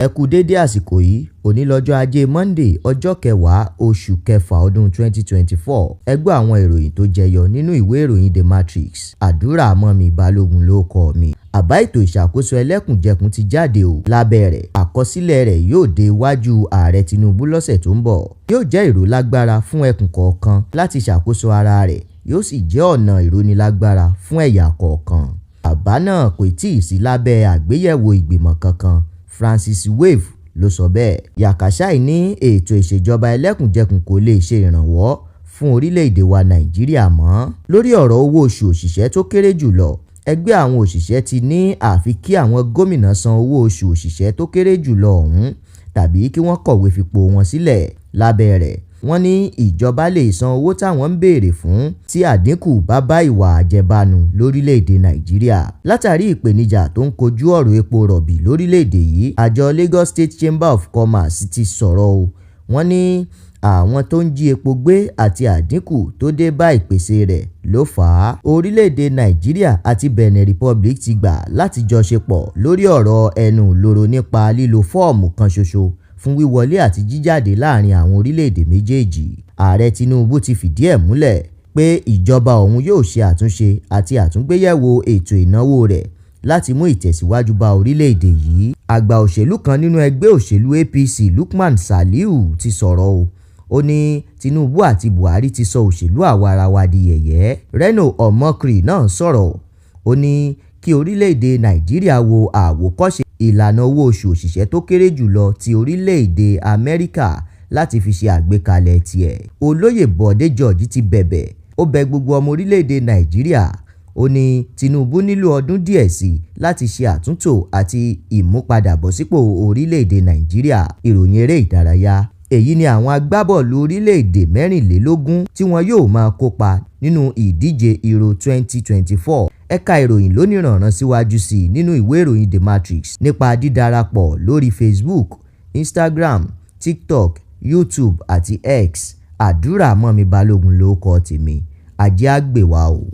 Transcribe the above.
Ẹ kú dédé àsìkò yìí, òní lọ́jọ́ ajé Monday ọjọ́ kẹwàá oṣù kẹfà ọdún 2024. Ẹ gbọ́ àwọn ìròyìn tó jẹyọ nínú ìwé ìròyìn The Matrix. Àdúrà mọ́mi Balógun ló kọ mi. Àbá ètò ìṣàkóso ẹlẹ́kùnjẹkùn ti jáde o. Lábẹ́ rẹ̀, àkọsílẹ̀ rẹ̀ yóò dé iwájú ààrẹ Tinubu lọ́sẹ̀ tó ń bọ̀. Yóò jẹ́ ìrólágbára fún ẹkùn kọ̀ọ̀kan láti ṣàkóso ara rẹ̀, yóò sì jẹ́ ọ̀nà ìrónilágbára fún ẹ̀yà kọ̀ọ̀kan. Àbá náà kò tíì sí lábẹ́ àgbéyẹ̀wò ìgbìmọ̀ kankan. Francis Wave ló sọ bẹ́ẹ̀. Yakashai ní ètò ìṣèjọba ẹlẹ́kùnjẹkùn kò lè ṣe ìrànwọ́ fún orílẹ̀-èdè wa Nàìjíríà mọ́. Lórí ọ̀rọ̀ owó oṣù òṣìṣẹ́ tó kéré jùlọ, ẹgbẹ́ àwọn òṣìṣẹ́ ti ní àfi kí àwọn gómìnà san owó oṣù òṣìṣẹ́ tó kéré jùlọ ọ̀hún tàbí kí wọ́n kọ̀wé fipò wọn sílẹ̀. Lábẹ́ rẹ̀, wọ́n ní ìjọba lè san owó táwọn ń béèrè fún tí àdínkù bá bá ìwà àjẹbánu lórílẹ̀-èdè Nàìjíríà. Látàrí ìpèníjà tó ń kojú ọ̀rọ̀ epo rọ̀bì lórílẹ̀-èdè yìí, àjọ Lagos State Chamber of Commerce ti sọ̀rọ̀ o. Wọ́n ní àwọn tó ń jí epo gbé àti àdínkù tó dé bá ìpèsè rẹ̀ ló fà á. Orílẹ̀-èdè Nàìjíríà àti Benin Republic ti gbà láti jọ ṣe pọ̀ lórí ọ̀rọ̀ ẹnu lóró nípa lílo fọ́ọ̀mù kan ṣoṣo fún wíwọlé àti jíjáde láàrin àwọn orílẹ̀-èdè méjèèjì. Ààrẹ Tinubu ti fìdí ẹ̀ múlẹ̀ pé ìjọba òun yóò ṣe àtúnṣe àti àtúngbéyẹ̀wò ètò ìnáwó rẹ̀ láti mú ìtẹ̀síwájú bá orílẹ̀-èdè yìí. Àgbà òṣèlú kan nínú ẹgbẹ́ òṣèlú APC Lukman Saliu ti sọ̀rọ̀ o. Ó ní Tinubu àti Buhari ti sọ òṣèlú àwarawa di yẹ̀yẹ́. Reno Omokri náà sọ̀rọ̀. Ó ní kí orílẹ̀-èdè Nàìjíríà wo àwòkọ́ṣe ìlànà owó oṣù òṣìṣẹ́ tó kéré jùlọ ti orílẹ̀-èdè Amẹ́ríkà láti fi ṣe àgbékalẹ̀ tiẹ̀. Olóyè Bọ̀dé George ti bẹ̀bẹ̀. Ó bẹ gbogbo ọmọ orílẹ̀-èdè Nàìjíríà. Ó ní Tinubu nílò ọdún díẹ̀ sí láti ṣe àtúntò àti ìmúpadàbọ̀sípò orílẹ̀-èdè Nàìjíríà. Ìròyìn eré ìdárayá. Èyí ni àwọn agbábọ́ọ̀lù orílẹ̀-èdè 24 tí wọn yóò máa kópa nínú ìdíje Euro 2024. Ẹ̀ka ìròyìn lóníranran síwájú sí i nínú ìwé ìròyìn The Matrix nípa dídarapọ̀ lórí Facebook, Instagram, TikTok, YouTube àti X. Àdúrà mọ́mi Balógun ló kọ tèmi. Ajé á gbè wá o.